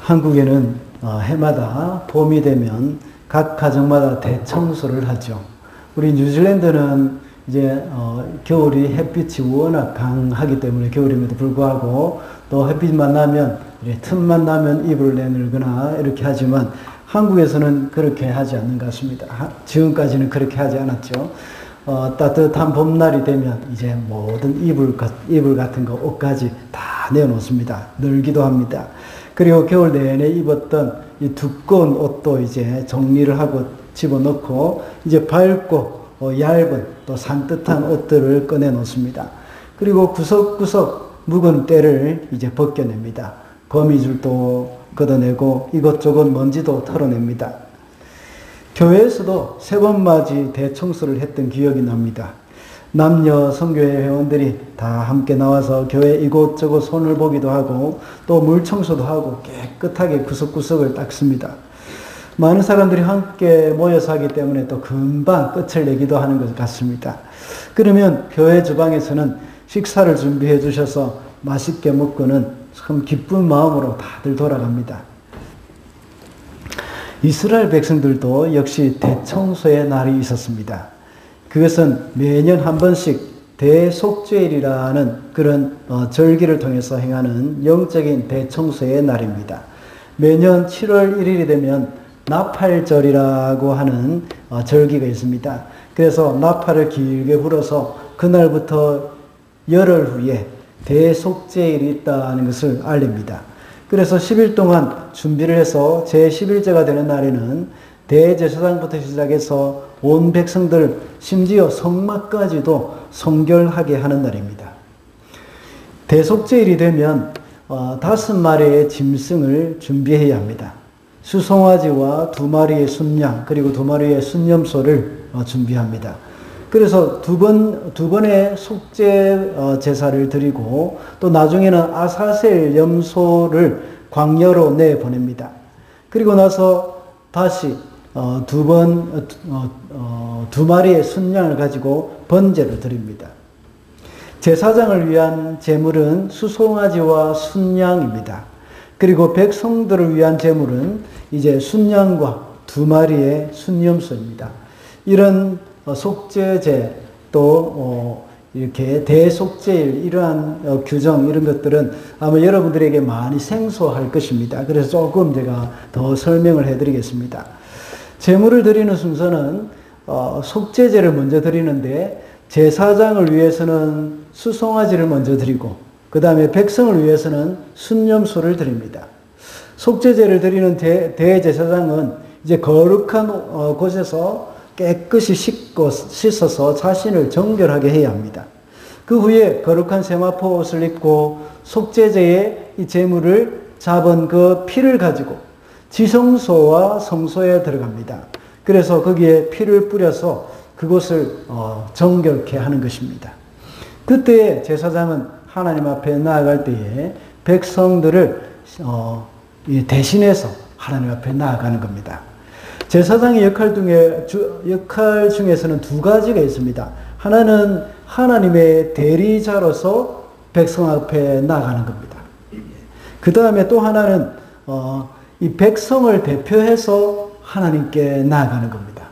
한국에는 해마다 봄이 되면 각 가정마다 대청소를 하죠. 우리 뉴질랜드는 이제 겨울이 햇빛이 워낙 강하기 때문에 겨울임에도 불구하고 또 햇빛만 나면 틈만 나면 이불을 내밀거나 이렇게 하지만 한국에서는 그렇게 하지 않는 것 같습니다. 지금까지는 그렇게 하지 않았죠. 따뜻한 봄날이 되면 이제 모든 이불 같은 거, 옷까지 다 내어놓습니다. 널기도 합니다. 그리고 겨울 내내 입었던 이 두꺼운 옷도 이제 정리를 하고 집어넣고 이제 밝고 얇은 또 산뜻한 옷들을 꺼내 놓습니다. 그리고 구석구석 묵은 때를 이제 벗겨냅니다. 거미줄도 걷어내고 이것저것 먼지도 털어냅니다. 교회에서도 세번맞이 대청소를 했던 기억이 납니다. 남녀 선교회 회원들이 다 함께 나와서 교회 이곳저곳 손을 보기도 하고 또 물청소도 하고 깨끗하게 구석구석을 닦습니다. 많은 사람들이 함께 모여서 하기 때문에 또 금방 끝을 내기도 하는 것 같습니다. 그러면 교회 주방에서는 식사를 준비해 주셔서 맛있게 먹고는 참 기쁜 마음으로 다들 돌아갑니다. 이스라엘 백성들도 역시 대청소의 날이 있었습니다. 그것은 매년 한 번씩 대속죄일이라는 그런 절기를 통해서 행하는 영적인 대청소의 날입니다. 매년 7월 1일이 되면 나팔절이라고 하는 절기가 있습니다. 그래서 나팔을 길게 불어서 그날부터 열흘 후에 대속죄일이 있다는 것을 알립니다. 그래서 10일 동안 준비를 해서 제11제가 되는 날에는 대제사장부터 시작해서 온 백성들 심지어 성막까지도 성결하게 하는 날입니다. 대속죄일이 되면 5마리의 짐승을 준비해야 합니다. 수송아지와 2마리의 순양 그리고 2마리의 순염소를 준비합니다. 그래서 두 번의 속죄 제사를 드리고 또 나중에는 아사셀 염소를 광야로 내보냅니다. 그리고 나서 다시 2마리의 순양을 가지고 번제를 드립니다. 제사장을 위한 제물은 수송아지와 순양입니다. 그리고 백성들을 위한 제물은 이제 순양과 2마리의 순염소입니다. 이런 속죄제 또 이렇게 대속죄일 이러한 규정 이런 것들은 아마 여러분들에게 많이 생소할 것입니다. 그래서 조금 제가 더 설명을 해드리겠습니다. 제물을 드리는 순서는 속죄제를 먼저 드리는데 제사장을 위해서는 수송아지를 먼저 드리고 그 다음에 백성을 위해서는 순염소를 드립니다. 속죄제를 드리는 대제사장은 이제 거룩한 곳에서 깨끗이 씻어서 자신을 정결하게 해야 합니다. 그 후에 거룩한 세마포 옷을 입고 속죄제의 이 제물을 잡은 그 피를 가지고 지성소와 성소에 들어갑니다. 그래서 거기에 피를 뿌려서 그곳을 정결케 하는 것입니다. 그때 제사장은 하나님 앞에 나아갈 때에 백성들을 대신해서 하나님 앞에 나아가는 겁니다. 제사장의 역할 중에서는 2가지가 있습니다. 하나는 하나님의 대리자로서 백성 앞에 나아가는 겁니다. 그 다음에 또 하나는 이 백성을 대표해서 하나님께 나아가는 겁니다.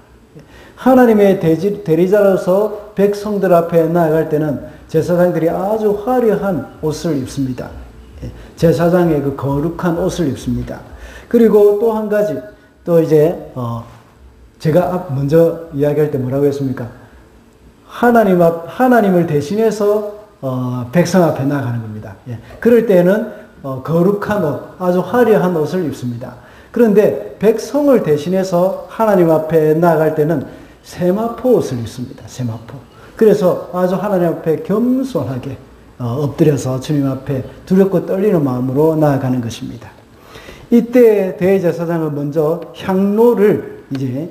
하나님의 대리자로서 백성들 앞에 나아갈 때는 제사장들이 아주 화려한 옷을 입습니다. 제사장의 그 거룩한 옷을 입습니다. 그리고 또 한 가지 또 이제 제가 먼저 이야기할 때 뭐라고 했습니까? 하나님을 대신해서 백성 앞에 나가는 겁니다. 그럴 때는 거룩한 옷, 아주 화려한 옷을 입습니다. 그런데 백성을 대신해서 하나님 앞에 나아갈 때는 세마포 옷을 입습니다. 세마포. 그래서 아주 하나님 앞에 겸손하게 엎드려서 주님 앞에 두렵고 떨리는 마음으로 나아가는 것입니다. 이때 대제사장은 먼저 향로를 이제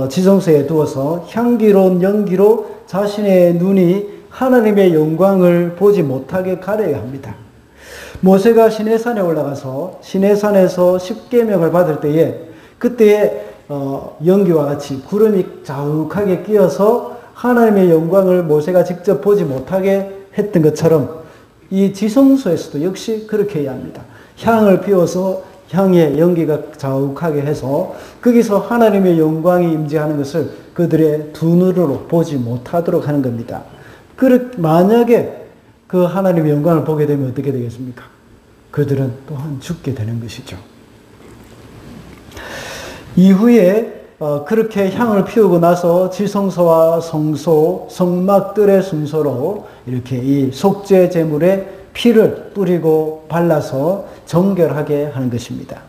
지성소에 두어서 향기로운 연기로 자신의 눈이 하나님의 영광을 보지 못하게 가려야 합니다. 모세가 시내산에 올라가서 시내산에서 십계명을 받을 때에 그때에 연기와 같이 구름이 자욱하게 끼어서 하나님의 영광을 모세가 직접 보지 못하게 했던 것처럼 이 지성소에서도 역시 그렇게 해야 합니다. 향을 피워서 향에 연기가 자욱하게 해서 거기서 하나님의 영광이 임재하는 것을 그들의 두 눈으로 보지 못하도록 하는 겁니다. 만약에 그 하나님의 영광을 보게 되면 어떻게 되겠습니까? 그들은 또한 죽게 되는 것이죠. 이후에 그렇게 향을 피우고 나서 지성소와 성소, 성막들의 순서로 이렇게 이 속죄 제물에 피를 뿌리고 발라서 정결하게 하는 것입니다.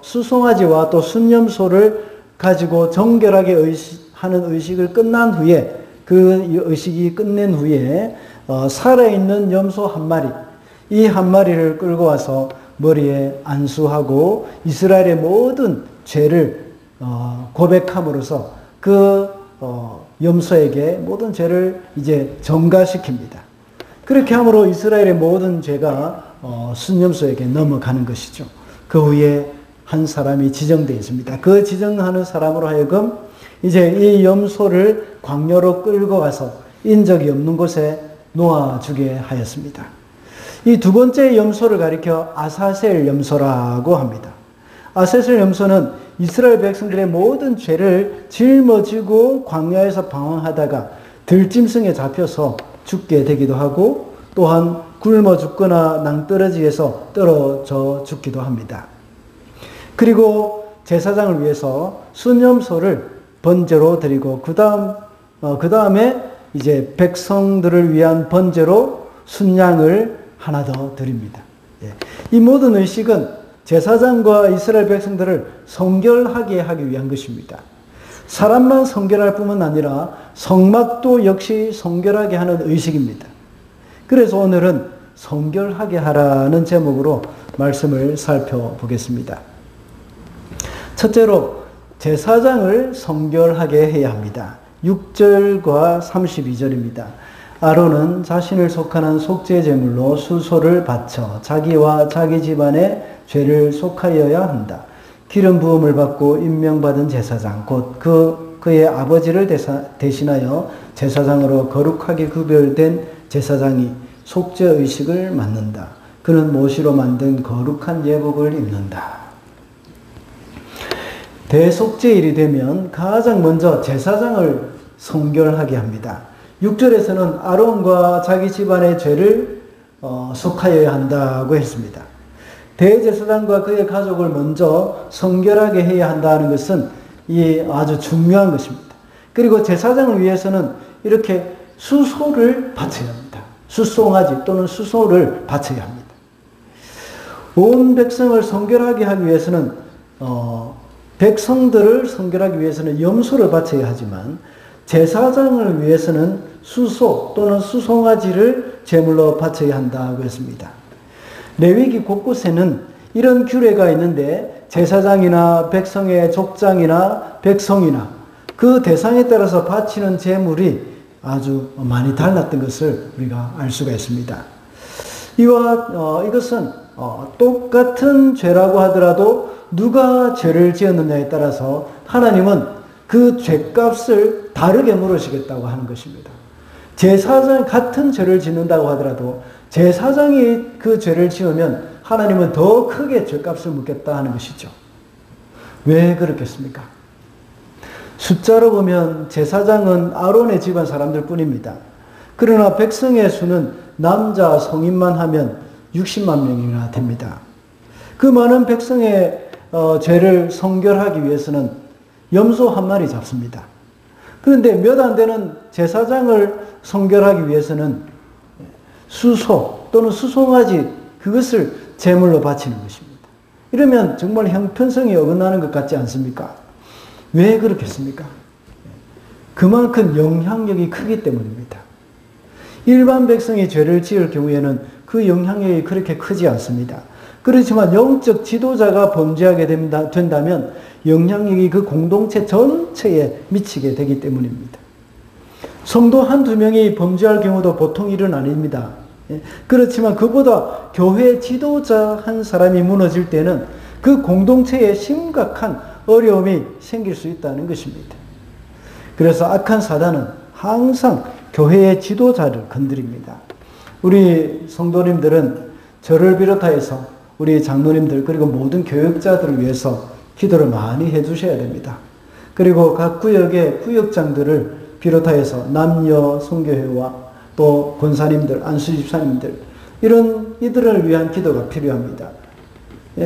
수송아지와 또 순념소를 가지고 정결하게 하는 의식을 끝난 후에 그 의식이 끝낸 후에 살아있는 염소 한 마리, 이 한 마리를 끌고 와서 머리에 안수하고 이스라엘의 모든 죄를 고백함으로써 그 염소에게 모든 죄를 이제 전가시킵니다. 그렇게 함으로 이스라엘의 모든 죄가 순염소에게 넘어가는 것이죠. 그 후에 한 사람이 지정되어 있습니다. 그 지정하는 사람으로 하여금 이제 이 염소를 광야로 끌고 가서 인적이 없는 곳에 놓아주게 하였습니다. 이 두 번째 염소를 가리켜 아사셀 염소라고 합니다. 아사셀 염소는 이스라엘 백성들의 모든 죄를 짊어지고 광야에서 방황하다가 들짐승에 잡혀서 죽게 되기도 하고 또한 굶어 죽거나 낭떠러지에서 떨어져 죽기도 합니다. 그리고 제사장을 위해서 순염소를 번제로 드리고 그 다음에 이제 백성들을 위한 번제로 순양을 하나 더 드립니다. 이 모든 의식은 제사장과 이스라엘 백성들을 성결하게 하기 위한 것입니다. 사람만 성결할 뿐만 아니라 성막도 역시 성결하게 하는 의식입니다. 그래서 오늘은 성결하게 하라는 제목으로 말씀을 살펴보겠습니다. 첫째로 제사장을 성결하게 해야 합니다. 6절과 32절입니다. 아론은 자신을 속하는 속죄 제물로 수소를 바쳐 자기와 자기 집안의 죄를 속하여야 한다. 기름 부음을 받고 임명받은 제사장 곧 그의 아버지를 대신하여 제사장으로 거룩하게 구별된 제사장이 속죄 의식을 맡는다. 그는 모시로 만든 거룩한 예복을 입는다. 대속죄일이 되면 가장 먼저 제사장을 성결하게 합니다. 6절에서는 아론과 자기 집안의 죄를 속하여야 한다고 했습니다. 대제사장과 그의 가족을 먼저 성결하게 해야 한다는 것은 아주 중요한 것입니다. 그리고 제사장을 위해서는 이렇게 수소를 바쳐야 합니다. 수송아지 또는 수소를 바쳐야 합니다. 온 백성을 성결하게 하기 위해서는 백성들을 성결하기 위해서는 염소를 바쳐야 하지만 제사장을 위해서는 수소 또는 수송아지를 제물로 바쳐야 한다고 했습니다. 레위기 곳곳에는 이런 규례가 있는데 제사장이나 백성의 족장이나 백성이나 그 대상에 따라서 바치는 제물이 아주 많이 달랐던 것을 우리가 알 수가 있습니다. 이것은 똑같은 죄라고 하더라도 누가 죄를 지었느냐에 따라서 하나님은 그 죄값을 다르게 물으시겠다고 하는 것입니다. 제사장 같은 죄를 짓는다고 하더라도 제사장이 그 죄를 지으면 하나님은 더 크게 죄값을 묻겠다 하는 것이죠. 왜 그렇겠습니까? 숫자로 보면 제사장은 아론의 집안 사람들 뿐입니다. 그러나 백성의 수는 남자 성인만 하면 60만 명이나 됩니다. 그 많은 백성의 죄를 성결하기 위해서는 염소 한 마리 잡습니다. 그런데 몇 안 되는 제사장을 성결하기 위해서는 수소 또는 수송아지 그것을 제물로 바치는 것입니다. 이러면 정말 형편성이 어긋나는 것 같지 않습니까? 왜 그렇겠습니까? 그만큼 영향력이 크기 때문입니다. 일반 백성이 죄를 지을 경우에는 그 영향력이 그렇게 크지 않습니다. 그렇지만 영적 지도자가 범죄하게 된다면 영향력이 그 공동체 전체에 미치게 되기 때문입니다. 성도 한두 명이 범죄할 경우도 보통 일은 아닙니다. 그렇지만 그보다 교회 지도자 한 사람이 무너질 때는 그 공동체에 심각한 어려움이 생길 수 있다는 것입니다. 그래서 악한 사단은 항상 교회의 지도자를 건드립니다. 우리 성도님들은 저를 비롯하여서 우리 장로님들 그리고 모든 교역자들을 위해서 기도를 많이 해주셔야 됩니다. 그리고 각 구역의 구역장들을 비롯하여서 남녀 선교회와 또 권사님들, 안수집사님들 이들을 위한 기도가 필요합니다.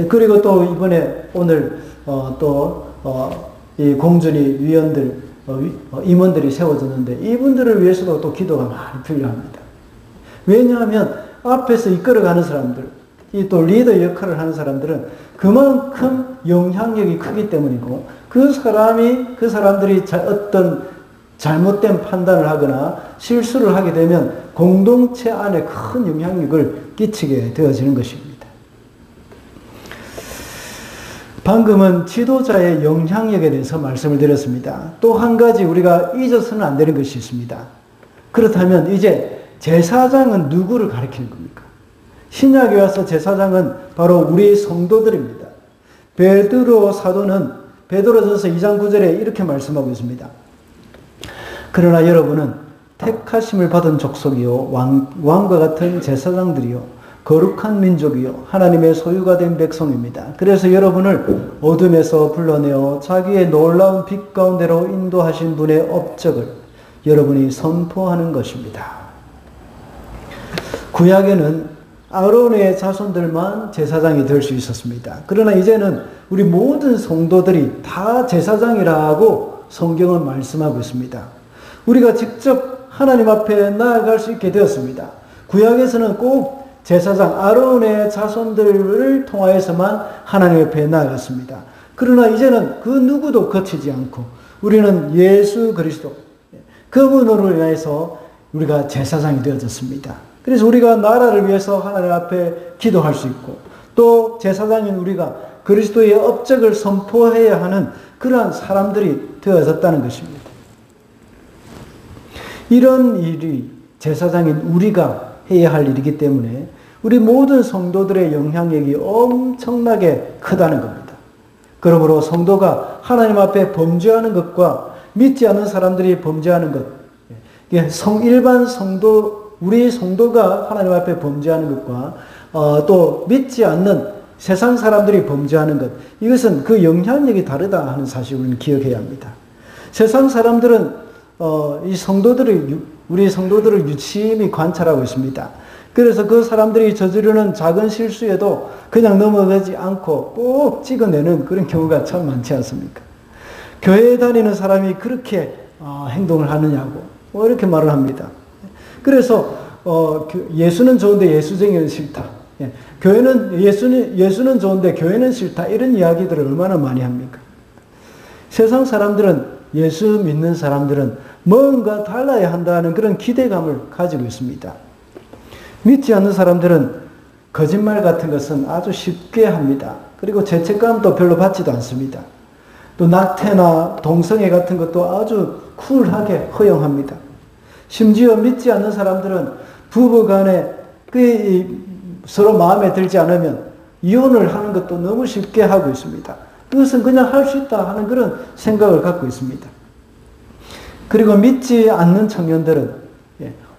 그리고 또 이번에 오늘 이 공준이 위원들 임원들이 세워졌는데 이분들을 위해서도 또 기도가 많이 필요합니다. 왜냐하면 앞에서 이끌어가는 사람들, 이 또 리더 역할을 하는 사람들은 그만큼 영향력이 크기 때문이고 그 사람들이 어떤 잘못된 판단을 하거나 실수를 하게 되면 공동체 안에 큰 영향력을 끼치게 되어지는 것입니다. 방금은 지도자의 영향력에 대해서 말씀을 드렸습니다. 또 한 가지 우리가 잊어서는 안 되는 것이 있습니다. 그렇다면 이제 제사장은 누구를 가리키는 겁니까? 신약에 와서 제사장은 바로 우리 성도들입니다. 베드로 사도는 베드로전서 2장 9절에 이렇게 말씀하고 있습니다. 그러나 여러분은 택하심을 받은 족속이요 왕과 같은 제사장들이요 거룩한 민족이요 하나님의 소유가 된 백성입니다. 그래서 여러분을 어둠에서 불러내어 자기의 놀라운 빛 가운데로 인도하신 분의 업적을 여러분이 선포하는 것입니다. 구약에는 아론의 자손들만 제사장이 될 수 있었습니다. 그러나 이제는 우리 모든 성도들이 다 제사장이라고 성경은 말씀하고 있습니다. 우리가 직접 하나님 앞에 나아갈 수 있게 되었습니다. 구약에서는 꼭 제사장 아론의 자손들을 통하여서만 하나님 앞에 나아갔습니다. 그러나 이제는 그 누구도 거치지 않고 우리는 예수 그리스도 그분으로 인해서 우리가 제사장이 되어졌습니다. 그래서 우리가 나라를 위해서 하나님 앞에 기도할 수 있고 또 제사장인 우리가 그리스도의 업적을 선포해야 하는 그러한 사람들이 되어졌다는 것입니다. 이런 일이 제사장인 우리가 해야 할 일이기 때문에 우리 모든 성도들의 영향력이 엄청나게 크다는 겁니다. 그러므로 성도가 하나님 앞에 범죄하는 것과 믿지 않는 사람들이 범죄하는 것, 일반 성도, 우리 성도가 하나님 앞에 범죄하는 것과 또 믿지 않는 세상 사람들이 범죄하는 것, 이것은 그 영향력이 다르다 하는 사실을 우리는 기억해야 합니다. 세상 사람들은 우리 성도들을 유심히 관찰하고 있습니다. 그래서 그 사람들이 저지르는 작은 실수에도 그냥 넘어가지 않고 꼭 찍어내는 그런 경우가 참 많지 않습니까? 교회에 다니는 사람이 그렇게 행동을 하느냐고 이렇게 말을 합니다. 그래서 예수는 좋은데 예수쟁이는 싫다. 예수는 좋은데 교회는 싫다. 이런 이야기들을 얼마나 많이 합니까? 세상 사람들은 예수 믿는 사람들은 뭔가 달라야 한다는 그런 기대감을 가지고 있습니다. 믿지 않는 사람들은 거짓말 같은 것은 아주 쉽게 합니다. 그리고 죄책감도 별로 받지도 않습니다. 또 낙태나 동성애 같은 것도 아주 쿨하게 허용합니다. 심지어 믿지 않는 사람들은 부부 간에 서로 마음에 들지 않으면 이혼을 하는 것도 너무 쉽게 하고 있습니다. 그것은 그냥 할 수 있다 하는 그런 생각을 갖고 있습니다. 그리고 믿지 않는 청년들은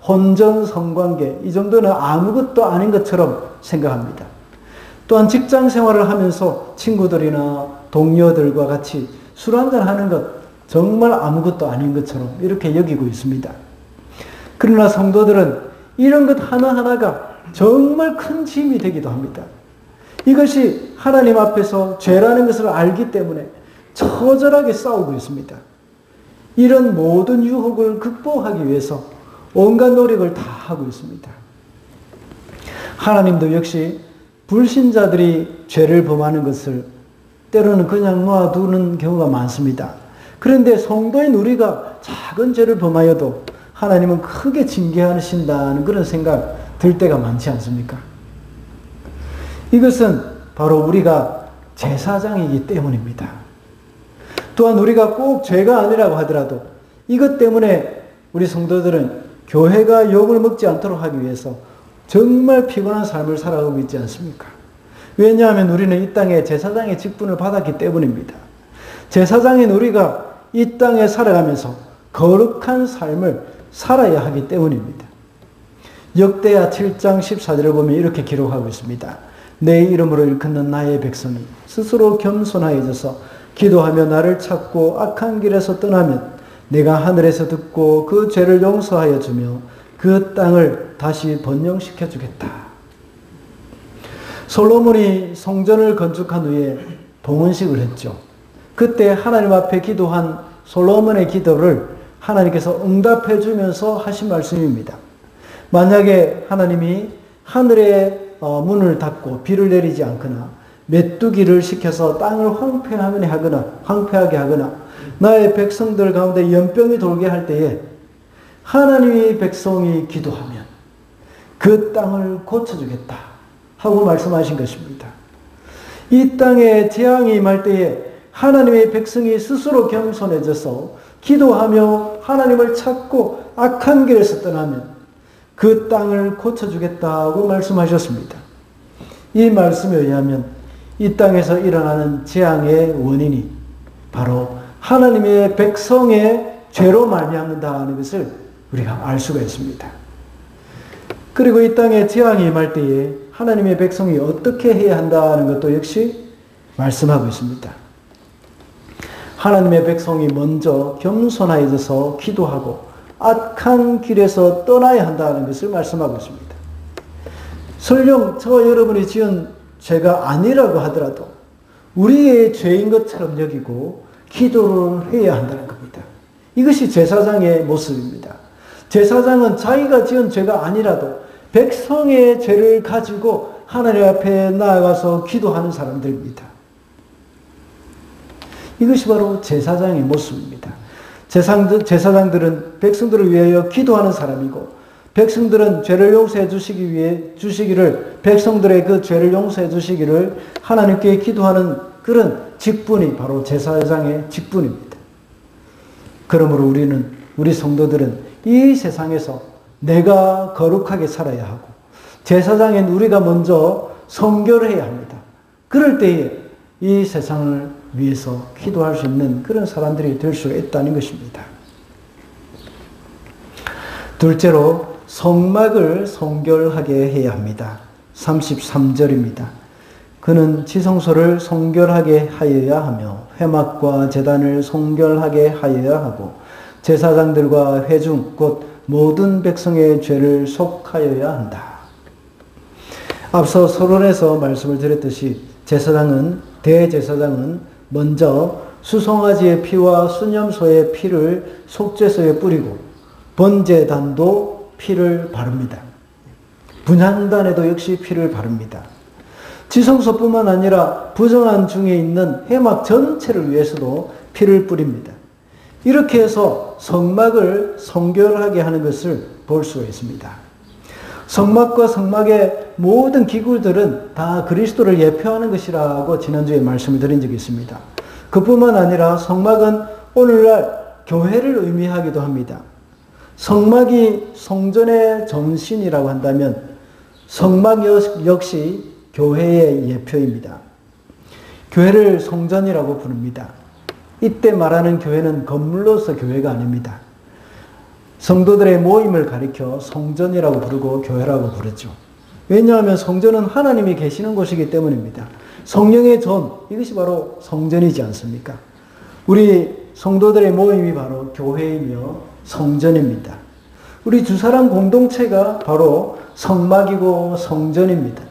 혼전 성관계 이 정도는 아무것도 아닌 것처럼 생각합니다. 또한 직장 생활을 하면서 친구들이나 동료들과 같이 술 한잔 하는 것 정말 아무것도 아닌 것처럼 이렇게 여기고 있습니다. 그러나 성도들은 이런 것 하나하나가 정말 큰 짐이 되기도 합니다. 이것이 하나님 앞에서 죄라는 것을 알기 때문에 처절하게 싸우고 있습니다. 이런 모든 유혹을 극복하기 위해서 온갖 노력을 다 하고 있습니다. 하나님도 역시 불신자들이 죄를 범하는 것을 때로는 그냥 놓아두는 경우가 많습니다. 그런데 성도인 우리가 작은 죄를 범하여도 하나님은 크게 징계하신다는 그런 생각 들 때가 많지 않습니까? 이것은 바로 우리가 제사장이기 때문입니다. 또한 우리가 꼭 죄가 아니라고 하더라도 이것 때문에 우리 성도들은 교회가 욕을 먹지 않도록 하기 위해서 정말 피곤한 삶을 살아가고 있지 않습니까? 왜냐하면 우리는 이 땅에 제사장의 직분을 받았기 때문입니다. 제사장인 우리가 이 땅에 살아가면서 거룩한 삶을 살아야 하기 때문입니다. 역대하 7장 14절을 보면 이렇게 기록하고 있습니다. 내 이름으로 일컫는 나의 백성이 스스로 겸손하여져서 기도하며 나를 찾고 악한 길에서 떠나면 내가 하늘에서 듣고 그 죄를 용서하여 주며 그 땅을 다시 번영시켜 주겠다. 솔로몬이 성전을 건축한 후에 봉헌식을 했죠. 그때 하나님 앞에 기도한 솔로몬의 기도를 하나님께서 응답해 주면서 하신 말씀입니다. 만약에 하나님이 하늘의 문을 닫고 비를 내리지 않거나 메뚜기를 시켜서 땅을 황폐하게 하거나 나의 백성들 가운데 연병이 돌게 할 때에 하나님의 백성이 기도하면 그 땅을 고쳐주겠다 하고 말씀하신 것입니다. 이 땅에 재앙이 임할 때에 하나님의 백성이 스스로 겸손해져서 기도하며 하나님을 찾고 악한 길에서 떠나면 그 땅을 고쳐주겠다고 말씀하셨습니다. 이 말씀에 의하면 이 땅에서 일어나는 재앙의 원인이 바로 하나님의 백성의 죄로 말미암는다는 것을 우리가 알 수가 있습니다. 그리고 이 땅에 재앙이 임할 때에 하나님의 백성이 어떻게 해야 한다는 것도 역시 말씀하고 있습니다. 하나님의 백성이 먼저 겸손해져서 기도하고 악한 길에서 떠나야 한다는 것을 말씀하고 있습니다. 설령 저와 여러분이 지은 죄가 아니라고 하더라도 우리의 죄인 것처럼 여기고 기도를 해야 한다는 겁니다. 이것이 제사장의 모습입니다. 제사장은 자기가 지은 죄가 아니라도 백성의 죄를 가지고 하나님 앞에 나아가서 기도하는 사람들입니다. 이것이 바로 제사장의 모습입니다. 제사장들은 백성들을 위하여 기도하는 사람이고 백성들은 죄를 용서해 주시기를 백성들의 그 죄를 용서해 주시기를 하나님께 기도하는 그런 직분이 바로 제사장의 직분입니다. 그러므로 우리 성도들은 이 세상에서 내가 거룩하게 살아야 하고 제사장인 우리가 먼저 선결해야 합니다. 그럴 때에 이 세상을 위해서 기도할 수 있는 그런 사람들이 될 수 있다는 것입니다. 둘째로 성막을 성결하게 해야 합니다. 33절입니다. 그는 지성소를 성결하게 하여야 하며 회막과 제단을 성결하게 하여야 하고 제사장들과 회중 곧 모든 백성의 죄를 속하여야 한다. 앞서 서론에서 말씀을 드렸듯이 대제사장은 먼저 수송아지의 피와 수념소의 피를 속죄소에 뿌리고 번제단도 피를 바릅니다. 분향단에도 역시 피를 바릅니다. 지성소뿐만 아니라 부정한 중에 있는 회막 전체를 위해서도 피를 뿌립니다. 이렇게 해서 성막을 성결하게 하는 것을 볼 수가 있습니다. 성막과 성막의 모든 기구들은 다 그리스도를 예표하는 것이라고 지난주에 말씀을 드린 적이 있습니다. 그뿐만 아니라 성막은 오늘날 교회를 의미하기도 합니다. 성막이 성전의 전신이라고 한다면 성막 역시 교회의 예표입니다. 교회를 성전이라고 부릅니다. 이때 말하는 교회는 건물로서 교회가 아닙니다. 성도들의 모임을 가리켜 성전이라고 부르고 교회라고 부르죠. 왜냐하면 성전은 하나님이 계시는 곳이기 때문입니다. 성령의 전, 이것이 바로 성전이지 않습니까? 우리 성도들의 모임이 바로 교회이며 성전입니다. 우리 두 사람 공동체가 바로 성막이고 성전입니다.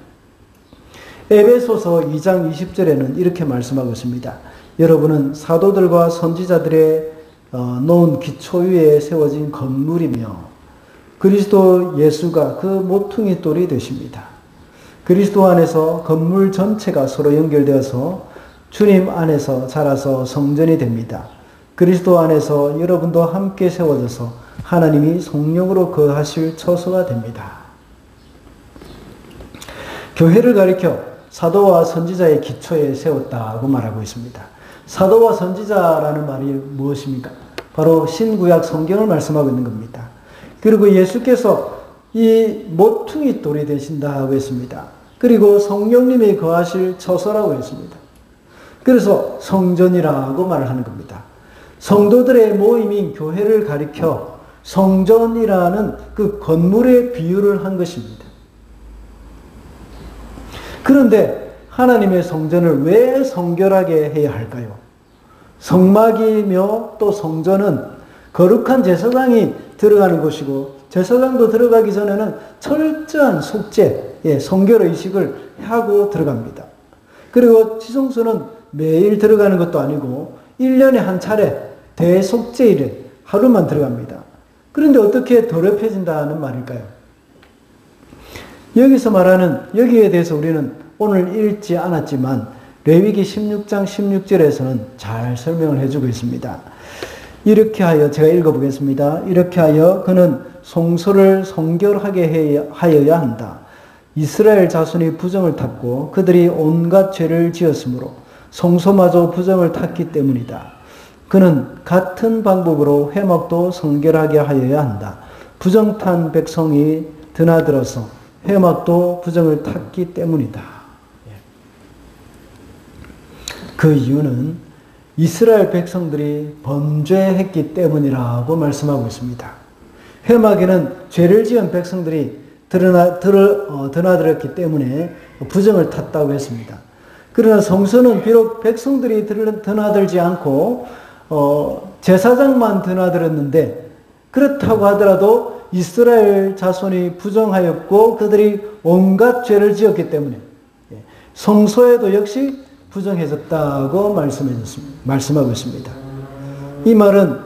에베소서 2장 20절에는 이렇게 말씀하고 있습니다. 여러분은 사도들과 선지자들의 놓은 기초 위에 세워진 건물이며 그리스도 예수가 그 모퉁이 돌이 되십니다. 그리스도 안에서 건물 전체가 서로 연결되어서 주님 안에서 자라서 성전이 됩니다. 그리스도 안에서 여러분도 함께 세워져서 하나님이 성령으로 거하실 처소가 됩니다. 교회를 가리켜 사도와 선지자의 기초에 세웠다고 말하고 있습니다. 사도와 선지자라는 말이 무엇입니까? 바로 신구약 성경을 말씀하고 있는 겁니다. 그리고 예수께서 이 모퉁이 돌이 되신다고 했습니다. 그리고 성령님이 거하실 처소라고 했습니다. 그래서 성전이라고 말을 하는 겁니다. 성도들의 모임인 교회를 가리켜 성전이라는 그 건물의 비유를 한 것입니다. 그런데 하나님의 성전을 왜 성결하게 해야 할까요? 성막이며 또 성전은 거룩한 제사장이 들어가는 곳이고, 제사장도 들어가기 전에는 철저한 속죄, 성결 의식을 하고 들어갑니다. 그리고 지성소는 매일 들어가는 것도 아니고 1년에 한 차례 대속죄일에 하루만 들어갑니다. 그런데 어떻게 더럽혀진다는 말일까요? 여기서 말하는, 여기에 대해서 우리는 오늘 읽지 않았지만 레위기 16장 16절에서는 잘 설명을 해주고 있습니다. 이렇게 하여, 제가 읽어보겠습니다. 이렇게 하여 그는 성소를 성결하게 하여야 한다. 이스라엘 자손이 부정을 탔고 그들이 온갖 죄를 지었으므로 성소마저 부정을 탔기 때문이다. 그는 같은 방법으로 회막도 성결하게 하여야 한다. 부정탄 백성이 드나들어서 회막도 부정을 탔기 때문이다. 그 이유는 이스라엘 백성들이 범죄했기 때문이라고 말씀하고 있습니다. 회막에는 죄를 지은 백성들이 드나들었기 때문에 부정을 탔다고 했습니다. 그러나 성소는 비록 백성들이 드나들지 않고 제사장만 드나들었는데, 그렇다고 하더라도 이스라엘 자손이 부정하였고 그들이 온갖 죄를 지었기 때문에 성소에도 역시 부정해졌다고 말씀하고 있습니다. 이 말은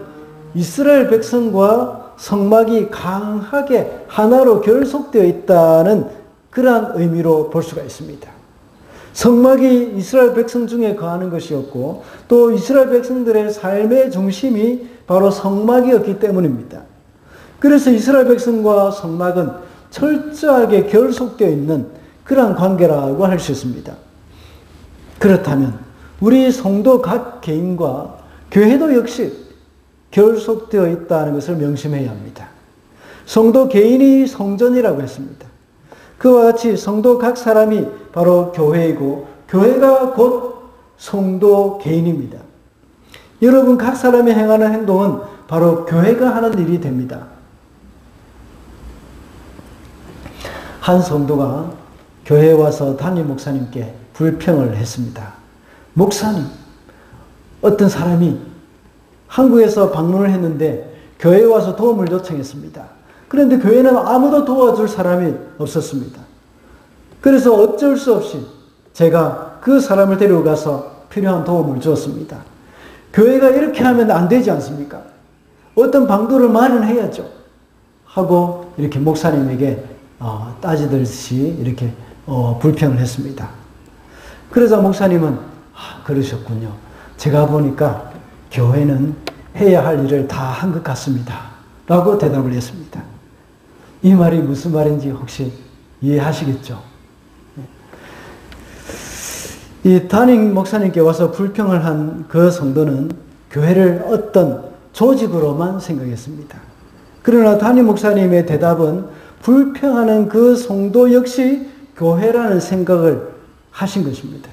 이스라엘 백성과 성막이 강하게 하나로 결속되어 있다는 그러한 의미로 볼 수가 있습니다. 성막이 이스라엘 백성 중에 거하는 것이었고, 또 이스라엘 백성들의 삶의 중심이 바로 성막이었기 때문입니다. 그래서 이스라엘 백성과 성막은 철저하게 결속되어 있는 그러한 관계라고 할 수 있습니다. 그렇다면 우리 성도 각 개인과 교회도 역시 결속되어 있다는 것을 명심해야 합니다. 성도 개인이 성전이라고 했습니다. 그와 같이 성도 각 사람이 바로 교회이고, 교회가 곧 성도 개인입니다. 여러분 각 사람이 행하는 행동은 바로 교회가 하는 일이 됩니다. 한 성도가 교회에 와서 담임 목사님께 불평을 했습니다. 목사님, 어떤 사람이 한국에서 방문을 했는데 교회에 와서 도움을 요청했습니다. 그런데 교회는 아무도 도와줄 사람이 없었습니다. 그래서 어쩔 수 없이 제가 그 사람을 데리고 가서 필요한 도움을 주었습니다. 교회가 이렇게 하면 안 되지 않습니까? 어떤 방도를 마련해야죠. 하고 이렇게 목사님에게 따지듯이 이렇게 불평을 했습니다. 그러자 목사님은 그러셨군요. 제가 보니까 교회는 해야 할 일을 다 한 것 같습니다. 라고 대답을 했습니다. 이 말이 무슨 말인지 혹시 이해하시겠죠? 이 담임 목사님께 와서 불평을 한 그 성도는 교회를 어떤 조직으로만 생각했습니다. 그러나 담임 목사님의 대답은 불평하는 그 성도 역시 교회라는 생각을 하신 것입니다.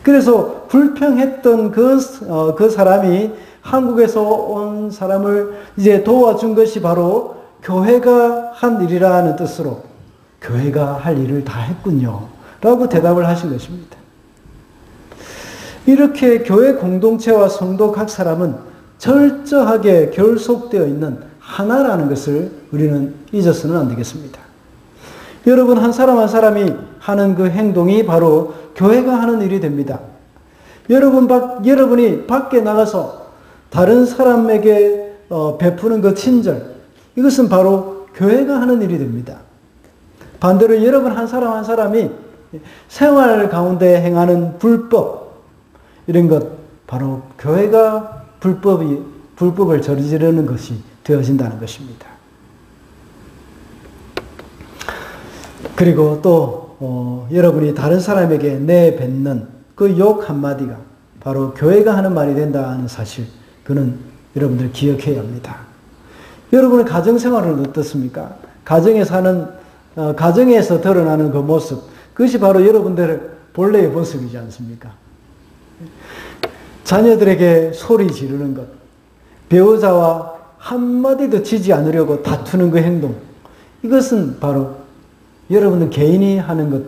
그래서 불평했던 그 사람이 한국에서 온 사람을 이제 도와준 것이 바로 교회가 한 일이라는 뜻으로 교회가 할 일을 다 했군요. 라고 대답을 하신 것입니다. 이렇게 교회 공동체와 성도 각 사람은 철저하게 결속되어 있는 하나라는 것을 우리는 잊어서는 안 되겠습니다. 여러분 한 사람 한 사람이 하는 그 행동이 바로 교회가 하는 일이 됩니다. 여러분이 밖에 나가서 다른 사람에게 베푸는 그 친절, 이것은 바로 교회가 하는 일이 됩니다. 반대로 여러분 한 사람 한 사람이 생활 가운데 행하는 불법, 이런 것, 바로 교회가 불법을 저지르는 것이 되어진다는 것입니다. 그리고 또 여러분이 다른 사람에게 내뱉는 그 욕 한마디가 바로 교회가 하는 말이 된다는 사실, 그는 여러분들 기억해야 합니다. 여러분의 가정생활은 어떻습니까? 가정에서 드러나는 그 모습, 그것이 바로 여러분들의 본래의 모습이지 않습니까? 자녀들에게 소리 지르는 것, 배우자와 한마디도 지지 않으려고 다투는 그 행동, 이것은 바로 여러분들 개인이 하는 것,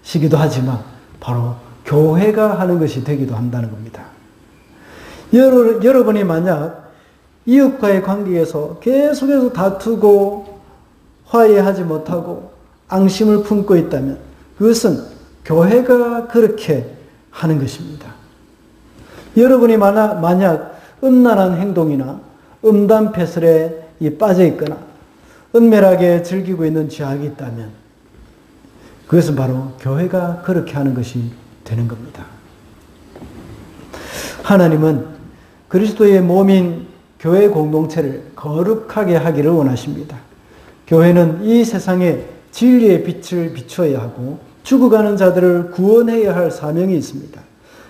것이기도 하지만 바로 교회가 하는 것이 되기도 한다는 겁니다. 여러분이 만약 이웃과의 관계에서 계속해서 다투고 화해하지 못하고 앙심을 품고 있다면 그것은 교회가 그렇게 하는 것입니다. 여러분이 만약 음란한 행동이나 음담패설에 빠져 있거나 은밀하게 즐기고 있는 죄악이 있다면 그것은 바로 교회가 그렇게 하는 것이 되는 겁니다. 하나님은 그리스도의 몸인 교회 공동체를 거룩하게 하기를 원하십니다. 교회는 이 세상에 진리의 빛을 비춰야 하고 죽어가는 자들을 구원해야 할 사명이 있습니다.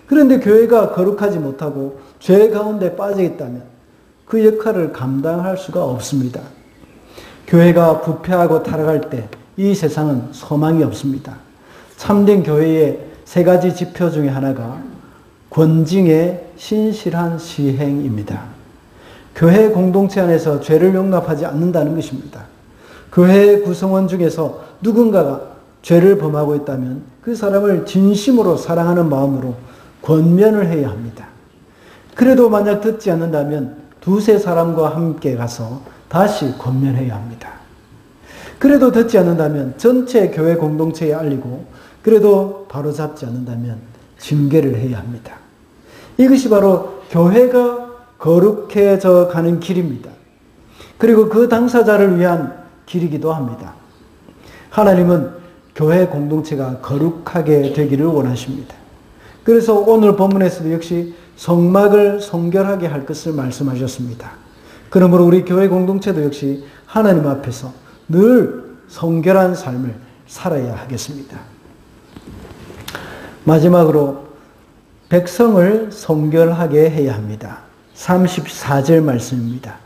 그런데 교회가 거룩하지 못하고 죄 가운데 빠져 있다면 그 역할을 감당할 수가 없습니다. 교회가 부패하고 타락할 때 이 세상은 소망이 없습니다. 참된 교회의 세 가지 지표 중에 하나가 권징의 신실한 시행입니다. 교회 공동체 안에서 죄를 용납하지 않는다는 것입니다. 교회 구성원 중에서 누군가가 죄를 범하고 있다면 그 사람을 진심으로 사랑하는 마음으로 권면을 해야 합니다. 그래도 만약 듣지 않는다면 두세 사람과 함께 가서 다시 권면해야 합니다. 그래도 듣지 않는다면 전체 교회 공동체에 알리고 그래도 바로잡지 않는다면 징계를 해야 합니다. 이것이 바로 교회가 거룩해져 가는 길입니다. 그리고 그 당사자를 위한 길이기도 합니다. 하나님은 교회 공동체가 거룩하게 되기를 원하십니다. 그래서 오늘 본문에서도 역시 성막을 성결하게 할 것을 말씀하셨습니다. 그러므로 우리 교회 공동체도 역시 하나님 앞에서 늘 성결한 삶을 살아야 하겠습니다. 마지막으로 백성을 성결하게 해야 합니다. 34절 말씀입니다.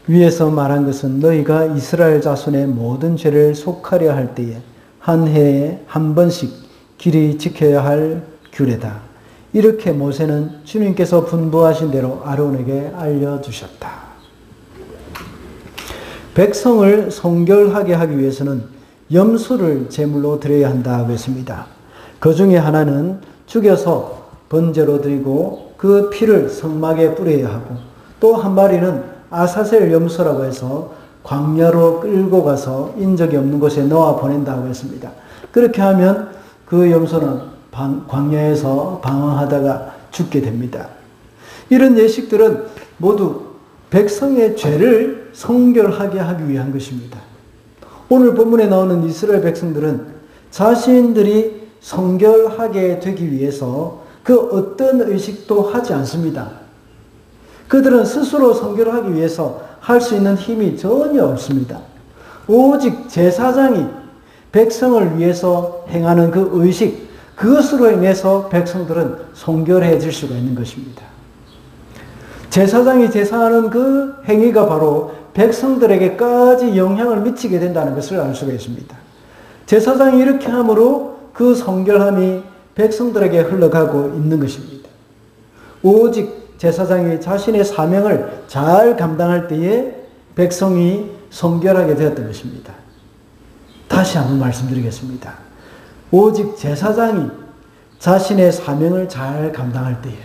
위에서 말한 것은 너희가 이스라엘 자손의 모든 죄를 속하려 할 때에 한 해에 한 번씩 길이 지켜야 할 규례다. 이렇게 모세는 주님께서 분부하신 대로 아론에게 알려주셨다. 백성을 성결하게 하기 위해서는 염소를 제물로 드려야 한다고 했습니다. 그 중에 하나는 죽여서 번제로 드리고 그 피를 성막에 뿌려야 하고 또 한 마리는 아사셀 염소라고 해서 광야로 끌고 가서 인적이 없는 곳에 놓아 보낸다고 했습니다. 그렇게 하면 그 염소는 광야에서 방황하다가 죽게 됩니다. 이런 예식들은 모두 백성의 죄를 성결하게 하기 위한 것입니다. 오늘 본문에 나오는 이스라엘 백성들은 자신들이 성결하게 되기 위해서 그 어떤 의식도 하지 않습니다. 그들은 스스로 성결하기 위해서 할 수 있는 힘이 전혀 없습니다. 오직 제사장이 백성을 위해서 행하는 그 의식, 그것으로 인해서 백성들은 성결해질 수가 있는 것입니다. 제사장이 제사하는 그 행위가 바로 백성들에게까지 영향을 미치게 된다는 것을 알 수가 있습니다. 제사장이 이렇게 함으로 그 성결함이 백성들에게 흘러가고 있는 것입니다. 오직 제사장이 자신의 사명을 잘 감당할 때에 백성이 성결하게 되었던 것입니다. 다시 한번 말씀드리겠습니다. 오직 제사장이 자신의 사명을 잘 감당할 때에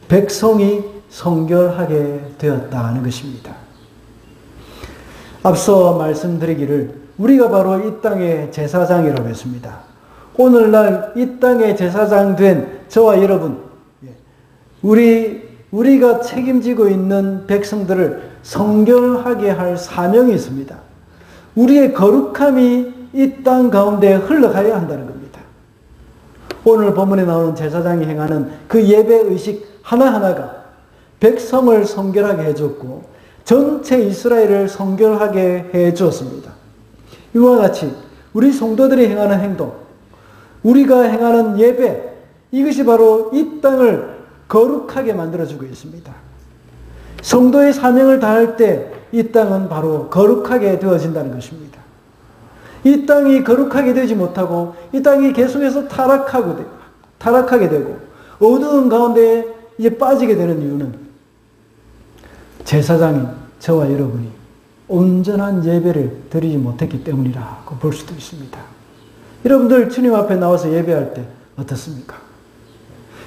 백성이 성결하게 되었다는 것입니다. 앞서 말씀드리기를 우리가 바로 이 땅의 제사장이라고 했습니다. 오늘날 이 땅의 제사장 된 저와 여러분, 우리가 책임지고 있는 백성들을 성결하게 할 사명이 있습니다. 우리의 거룩함이 이 땅 가운데 흘러가야 한다는 겁니다. 오늘 본문에 나오는 제사장이 행하는 그 예배 의식 하나하나가 백성을 성결하게 해줬고 전체 이스라엘을 성결하게 해주었습니다. 이와 같이 우리 성도들이 행하는 행동, 우리가 행하는 예배, 이것이 바로 이 땅을 거룩하게 만들어주고 있습니다. 성도의 사명을 다할 때 이 땅은 바로 거룩하게 되어진다는 것입니다. 이 땅이 거룩하게 되지 못하고 이 땅이 계속해서 타락하게 되고 어두운 가운데 이제 빠지게 되는 이유는 제사장인 저와 여러분이 온전한 예배를 드리지 못했기 때문이라고 볼 수도 있습니다. 여러분들 주님 앞에 나와서 예배할 때 어떻습니까?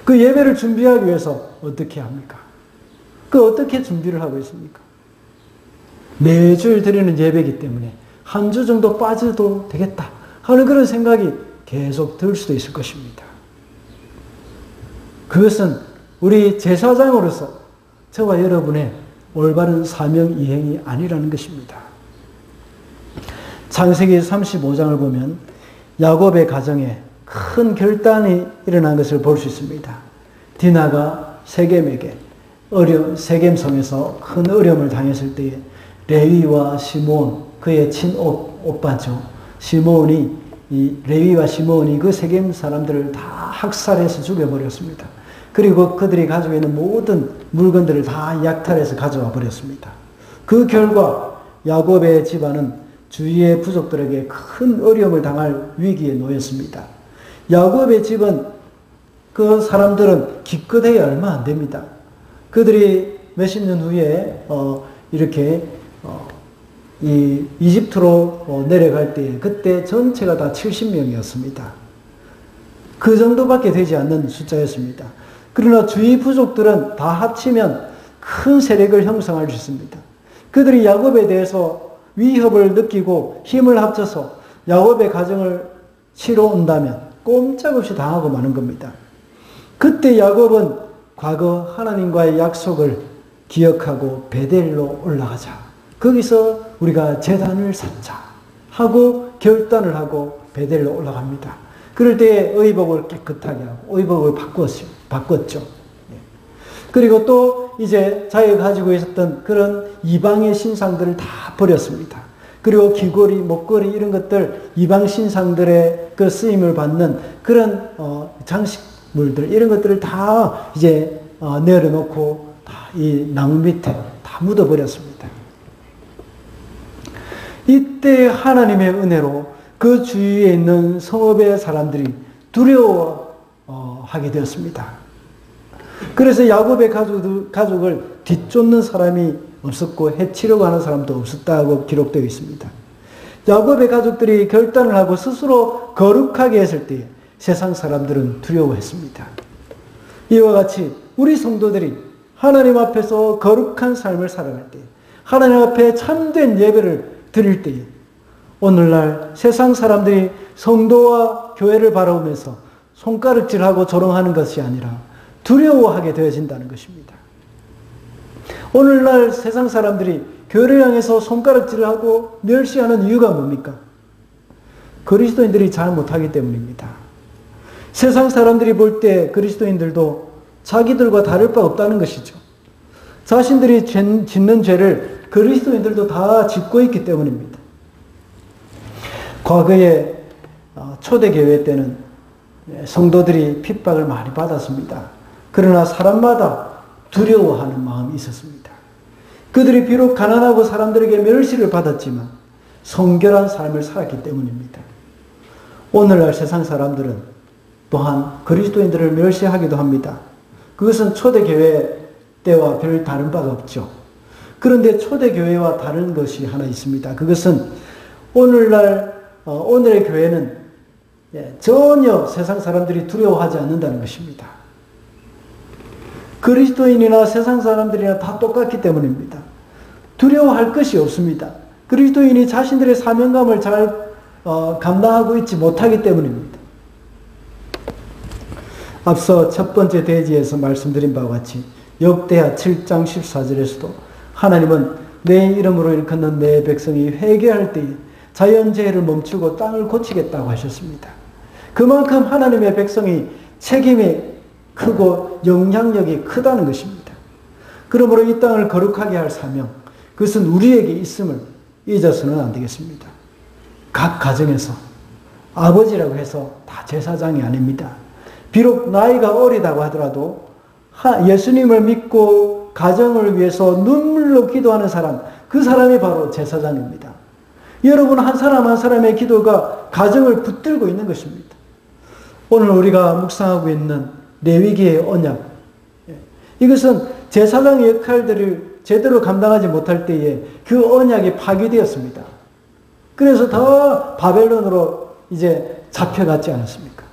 그 예배를 준비하기 위해서 어떻게 합니까? 그 어떻게 준비를 하고 있습니까? 매주일 드리는 예배이기 때문에 한 주 정도 빠져도 되겠다 하는 그런 생각이 계속 들 수도 있을 것입니다. 그것은 우리 제사장으로서 저와 여러분의 올바른 사명 이행이 아니라는 것입니다. 창세기 35장을 보면 야곱의 가정에 큰 결단이 일어난 것을 볼 수 있습니다. 디나가 세겜에게 세겜성에서 큰 어려움을 당했을 때에 레위와 시므온, 그의 친오빠죠. 시므온이, 레위와 시므온이 그 세겜 사람들을 다 학살해서 죽여버렸습니다. 그리고 그들이 가지고 있는 모든 물건들을 다 약탈해서 가져와 버렸습니다. 그 결과 야곱의 집안은 주위의 부족들에게 큰 어려움을 당할 위기에 놓였습니다. 야곱의 집은 그 사람들은 기껏해야 얼마 안 됩니다. 그들이 몇십 년 후에 이렇게 이 이집트로 내려갈 때 그때 전체가 다 70명이었습니다. 그 정도밖에 되지 않는 숫자였습니다. 그러나 주위 부족들은 다 합치면 큰 세력을 형성할 수 있습니다. 그들이 야곱에 대해서 위협을 느끼고 힘을 합쳐서 야곱의 가정을 치러 온다면 꼼짝없이 당하고 마는 겁니다. 그때 야곱은 과거 하나님과의 약속을 기억하고 베델로 올라가자. 거기서 우리가 제단을 쌓자 하고 결단을 하고 베델로 올라갑니다. 그럴 때 의복을 깨끗하게 하고 의복을 바꿨죠. 그리고 또 이제 자기가 가지고 있었던 그런 이방의 신상들을 다 버렸습니다. 그리고 귀걸이, 목걸이 이런 것들 이방 신상들의 그 쓰임을 받는 그런 장식물들 이런 것들을 다 이제 내려놓고 다 이 나무 밑에 다 묻어버렸습니다. 이때 하나님의 은혜로 그 주위에 있는 성읍의 사람들이 두려워하게 되었습니다. 그래서 야곱의 가족을 뒤쫓는 사람이 없었고 해치려고 하는 사람도 없었다고 기록되어 있습니다. 야곱의 가족들이 결단을 하고 스스로 거룩하게 했을 때 세상 사람들은 두려워했습니다. 이와 같이 우리 성도들이 하나님 앞에서 거룩한 삶을 살아갈 때, 하나님 앞에 참된 예배를 드릴 때에 오늘날 세상 사람들이 성도와 교회를 바라보면서 손가락질하고 조롱하는 것이 아니라 두려워하게 되어진다는 것입니다. 오늘날 세상 사람들이 교회를 향해서 손가락질을 하고 멸시하는 이유가 뭡니까? 그리스도인들이 잘 못하기 때문입니다. 세상 사람들이 볼 때 그리스도인들도 자기들과 다를 바 없다는 것이죠. 자신들이 짓는 죄를 그리스도인들도 다 짓고 있기 때문입니다. 과거에 초대교회 때는 성도들이 핍박을 많이 받았습니다. 그러나 사람마다 두려워하는 마음이 있었습니다. 그들이 비록 가난하고 사람들에게 멸시를 받았지만 성결한 삶을 살았기 때문입니다. 오늘날 세상 사람들은 또한 그리스도인들을 멸시하기도 합니다. 그것은 초대교회 때와 별 다른 바가 없죠. 그런데 초대교회와 다른 것이 하나 있습니다. 그것은 오늘의 교회는 전혀 세상 사람들이 두려워하지 않는다는 것입니다. 그리스도인이나 세상 사람들이나 다 똑같기 때문입니다. 두려워할 것이 없습니다. 그리스도인이 자신들의 사명감을 잘 감당하고 있지 못하기 때문입니다. 앞서 첫 번째 대지에서 말씀드린 바와 같이 역대하 7장 14절에서도 하나님은 내 이름으로 일컫는 내 백성이 회개할 때에 자연재해를 멈추고 땅을 고치겠다고 하셨습니다. 그만큼 하나님의 백성이 책임이 크고 영향력이 크다는 것입니다. 그러므로 이 땅을 거룩하게 할 사명, 그것은 우리에게 있음을 잊어서는 안 되겠습니다. 각 가정에서 아버지라고 해서 다 제사장이 아닙니다. 비록 나이가 어리다고 하더라도 예수님을 믿고 가정을 위해서 눈물로 기도하는 사람, 그 사람이 바로 제사장입니다. 여러분 한 사람 한 사람의 기도가 가정을 붙들고 있는 것입니다. 오늘 우리가 묵상하고 있는 레위기의 언약, 이것은 제사장의 역할들을 제대로 감당하지 못할 때에 그 언약이 파괴되었습니다. 그래서 더 바벨론으로 이제 잡혀갔지 않았습니까?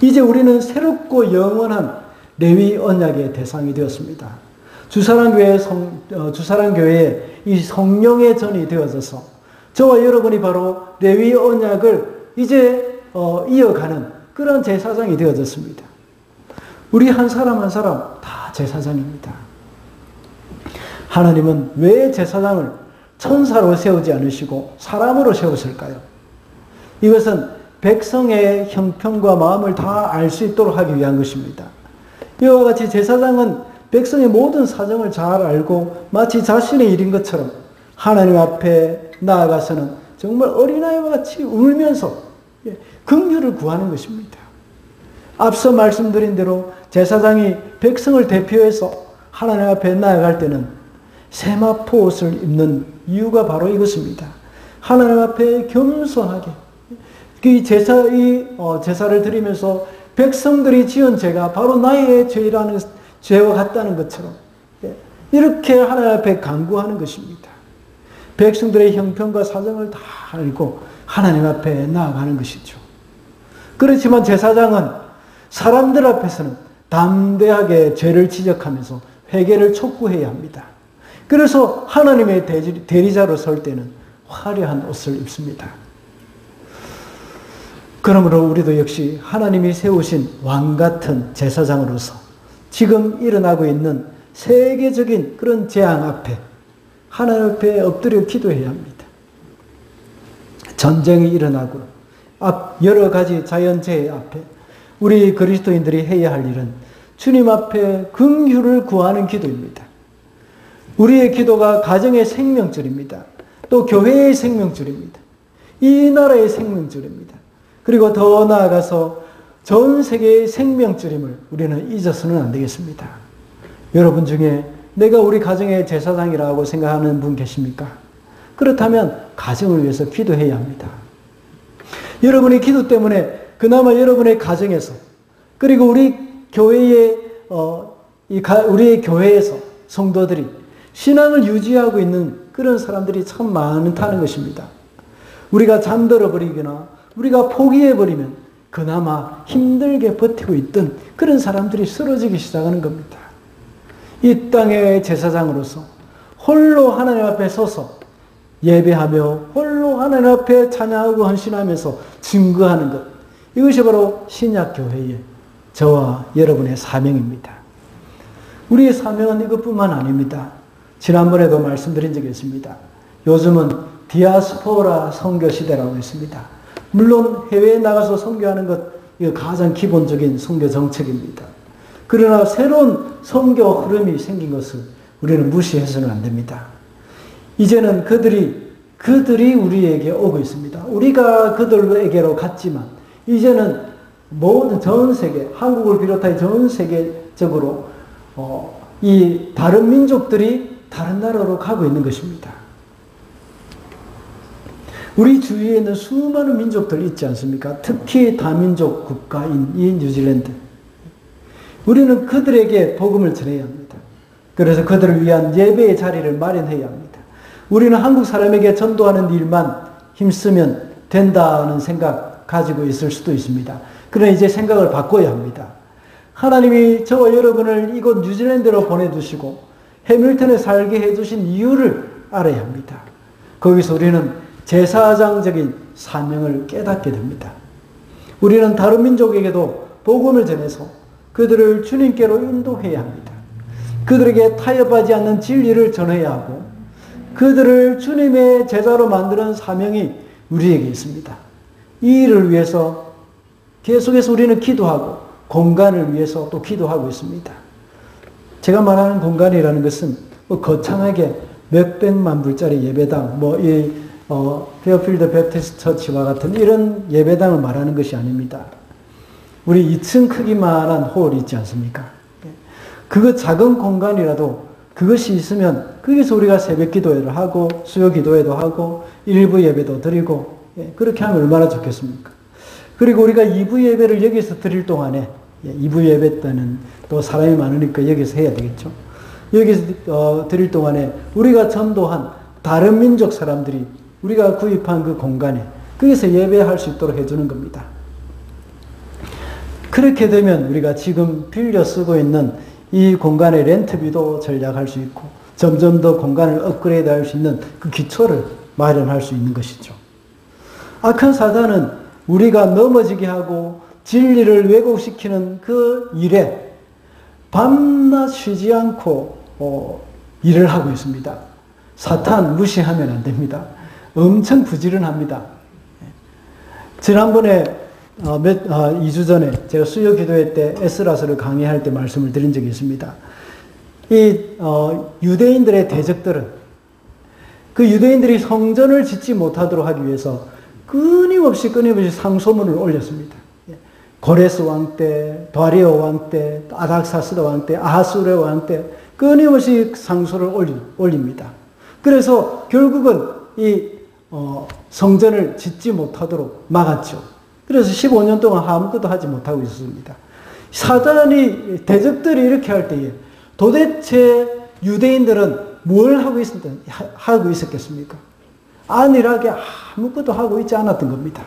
이제 우리는 새롭고 영원한 레위 언약의 대상이 되었습니다. 주사랑교회에 이 성령의 전이 되어져서 저와 여러분이 바로 레위 언약을 이제 이어가는 그런 제사장이 되어졌습니다. 우리 한 사람 한 사람 다 제사장입니다. 하나님은 왜 제사장을 천사로 세우지 않으시고 사람으로 세우실까요? 이것은 백성의 형편과 마음을 다 알 수 있도록 하기 위한 것입니다. 이와 같이 제사장은 백성의 모든 사정을 잘 알고 마치 자신의 일인 것처럼 하나님 앞에 나아가서는 정말 어린아이와 같이 울면서 긍휼을 구하는 것입니다. 앞서 말씀드린 대로 제사장이 백성을 대표해서 하나님 앞에 나아갈 때는 세마포 옷을 입는 이유가 바로 이것입니다. 하나님 앞에 겸손하게 제사를 드리면서 백성들이 지은 죄가 바로 나의 죄와 같다는 것처럼 이렇게 하나님 앞에 간구하는 것입니다. 백성들의 형편과 사정을 다 알고 하나님 앞에 나아가는 것이죠. 그렇지만 제사장은 사람들 앞에서는 담대하게 죄를 지적하면서 회개를 촉구해야 합니다. 그래서 하나님의 대리자로 설 때는 화려한 옷을 입습니다. 그러므로 우리도 역시 하나님이 세우신 왕같은 제사장으로서 지금 일어나고 있는 세계적인 그런 재앙 앞에 하나님 앞에 엎드려 기도해야 합니다. 전쟁이 일어나고 여러 가지 자연재해 앞에 우리 그리스도인들이 해야 할 일은 주님 앞에 긍휼을 구하는 기도입니다. 우리의 기도가 가정의 생명줄입니다. 또 교회의 생명줄입니다. 이 나라의 생명줄입니다. 그리고 더 나아가서 전 세계의 생명줄임을 우리는 잊어서는 안 되겠습니다. 여러분 중에 내가 우리 가정의 제사장이라고 생각하는 분 계십니까? 그렇다면 가정을 위해서 기도해야 합니다. 여러분의 기도 때문에 그나마 여러분의 가정에서 그리고 우리 교회의 우리의 교회에서 성도들이 신앙을 유지하고 있는 그런 사람들이 참 많다는 것입니다. 우리가 잠들어 버리거나 우리가 포기해버리면 그나마 힘들게 버티고 있던 그런 사람들이 쓰러지기 시작하는 겁니다. 이 땅의 제사장으로서 홀로 하나님 앞에 서서 예배하며 홀로 하나님 앞에 찬양하고 헌신하면서 증거하는 것, 이것이 바로 신약교회의 저와 여러분의 사명입니다. 우리의 사명은 이것뿐만 아닙니다. 지난번에도 말씀드린 적이 있습니다. 요즘은 디아스포라 선교 시대라고 했습니다. 물론 해외에 나가서 선교하는 것, 이거 가장 기본적인 선교 정책입니다. 그러나 새로운 선교 흐름이 생긴 것을 우리는 무시해서는 안 됩니다. 이제는 그들이 우리에게 오고 있습니다. 우리가 그들에게로 갔지만 이제는 모든 전 세계, 한국을 비롯해 전 세계적으로 이 다른 민족들이 다른 나라로 가고 있는 것입니다. 우리 주위에는 수많은 민족들이 있지 않습니까? 특히 다민족 국가인 이 뉴질랜드. 우리는 그들에게 복음을 전해야 합니다. 그래서 그들을 위한 예배의 자리를 마련해야 합니다. 우리는 한국 사람에게 전도하는 일만 힘쓰면 된다는 생각 가지고 있을 수도 있습니다. 그러나 이제 생각을 바꿔야 합니다. 하나님이 저와 여러분을 이곳 뉴질랜드로 보내주시고 해밀턴에 살게 해주신 이유를 알아야 합니다. 거기서 우리는 제사장적인 사명을 깨닫게 됩니다. 우리는 다른 민족에게도 복음을 전해서 그들을 주님께로 인도해야 합니다. 그들에게 타협하지 않는 진리를 전해야 하고 그들을 주님의 제자로 만드는 사명이 우리에게 있습니다. 이 일을 위해서 계속해서 우리는 기도하고 공간을 위해서 또 기도하고 있습니다. 제가 말하는 공간이라는 것은 거창하게 몇백만 불짜리 예배당, 페어필드 배프티스트 처치와 같은 이런 예배당을 말하는 것이 아닙니다. 우리 2층 크기만한 홀이 있지 않습니까? 그거 작은 공간이라도 그것이 있으면 거기서 우리가 새벽 기도회를 하고 수요 기도회도 하고 일부 예배도 드리고 그렇게 하면 얼마나 좋겠습니까? 그리고 우리가 2부 예배를 여기서 드릴 동안에 2부 예배 때는 또 사람이 많으니까 여기서 해야 되겠죠. 여기서 드릴 동안에 우리가 전도한 다른 민족 사람들이 우리가 구입한 그 공간에 거기서 예배할 수 있도록 해주는 겁니다. 그렇게 되면 우리가 지금 빌려 쓰고 있는 이 공간의 렌트비도 절약할 수 있고 점점 더 공간을 업그레이드 할 수 있는 그 기초를 마련할 수 있는 것이죠. 악한 사단은 우리가 넘어지게 하고 진리를 왜곡시키는 그 일에 밤낮 쉬지 않고 일을 하고 있습니다. 사탄 무시하면 안 됩니다. 엄청 부지런합니다. 지난번에 2주 전에 제가 수요 기도회 때 에스라서를 강의할 때 말씀을 드린 적이 있습니다. 이 유대인들의 대적들은 그 유대인들이 성전을 짓지 못하도록 하기 위해서 끊임없이 상소문을 올렸습니다. 고레스 왕 때, 다리오 왕 때, 아닥사스다 왕 때, 아하수르 왕 때 끊임없이 상소를 올립니다. 그래서 결국은 이 성전을 짓지 못하도록 막았죠. 그래서 15년 동안 아무것도 하지 못하고 있었습니다. 사단이 대적들이 이렇게 할 때에 도대체 유대인들은 뭘 하고 있었겠습니까? 안일하게 아무것도 하고 있지 않았던 겁니다.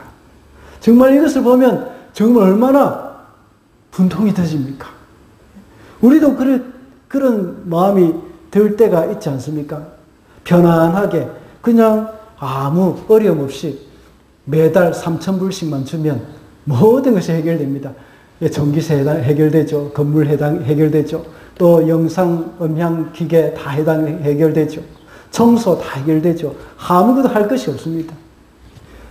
정말 이것을 보면 정말 얼마나 분통이 터집니까? 우리도 그런 마음이 들 때가 있지 않습니까? 편안하게 그냥 아무 어려움 없이 매달 3,000불씩만 주면 모든 것이 해결됩니다. 전기세 해결되죠. 건물 해결되죠. 또 영상, 음향, 기계 다 해결되죠. 청소 다 해결되죠. 아무것도 할 것이 없습니다.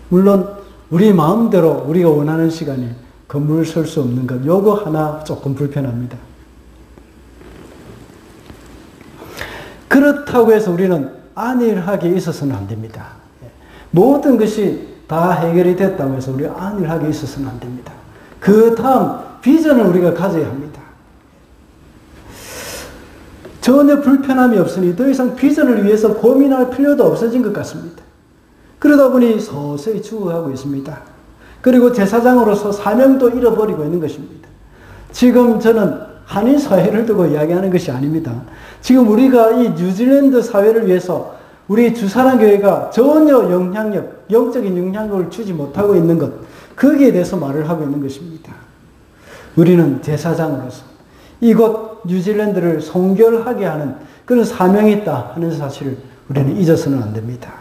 물론 우리 마음대로 우리가 원하는 시간에 건물을 설 수 없는 것, 요거 하나 조금 불편합니다. 그렇다고 해서 우리는 안일하게 있어서는 안 됩니다. 모든 것이 다 해결이 됐다고 해서 우리가 안일하게 있어서는 안 됩니다. 그 다음 비전을 우리가 가져야 합니다. 전혀 불편함이 없으니 더 이상 비전을 위해서 고민할 필요도 없어진 것 같습니다. 그러다 보니 서서히 죽어가고 있습니다. 그리고 제사장으로서 사명도 잃어버리고 있는 것입니다. 지금 저는 한인 사회를 두고 이야기하는 것이 아닙니다. 지금 우리가 이 뉴질랜드 사회를 위해서 우리 주사랑교회가 전혀 영적인 영향력을 주지 못하고 있는 것, 거기에 대해서 말을 하고 있는 것입니다. 우리는 제사장으로서 이곳 뉴질랜드를 성결하게 하는 그런 사명이 있다 하는 사실을 우리는 잊어서는 안 됩니다.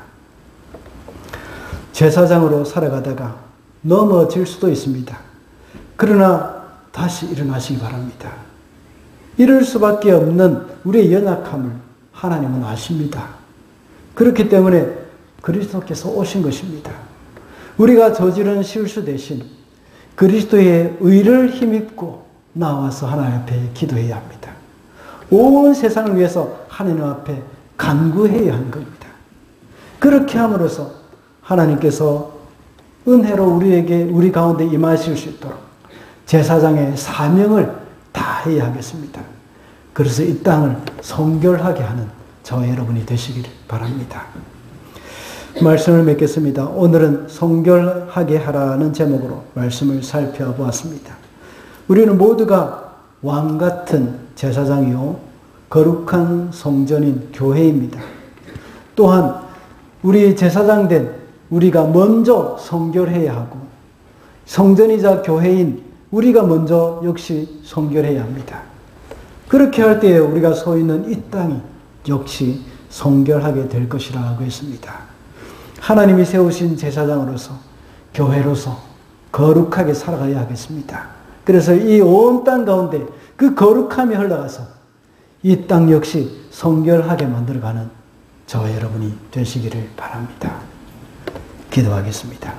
제사장으로 살아가다가 넘어질 수도 있습니다. 그러나 다시 일어나시기 바랍니다. 이럴 수밖에 없는 우리의 연약함을 하나님은 아십니다. 그렇기 때문에 그리스도께서 오신 것입니다. 우리가 저지른 실수 대신 그리스도의 의를 힘입고 나와서 하나님 앞에 기도해야 합니다. 온 세상을 위해서 하나님 앞에 간구해야 하는 겁니다. 그렇게 함으로써 하나님께서 은혜로 우리 가운데 임하실 수 있도록 제사장의 사명을 다해야 하겠습니다. 그래서 이 땅을 성결하게 하는 저와 여러분이 되시기를 바랍니다. 말씀을 맺겠습니다. 오늘은 성결하게 하라는 제목으로 말씀을 살펴보았습니다. 우리는 모두가 왕 같은 제사장이요 거룩한 성전인 교회입니다. 또한 우리 제사장된 우리가 먼저 성결해야 하고 성전이자 교회인 우리가 먼저 역시 성결해야 합니다. 그렇게 할 때에 우리가 서 있는 이 땅이 역시 성결하게 될 것이라고 했습니다. 하나님이 세우신 제사장으로서 교회로서 거룩하게 살아가야 하겠습니다. 그래서 이 온 땅 가운데 그 거룩함이 흘러가서 이 땅 역시 성결하게 만들어가는 저와 여러분이 되시기를 바랍니다. 기도하겠습니다.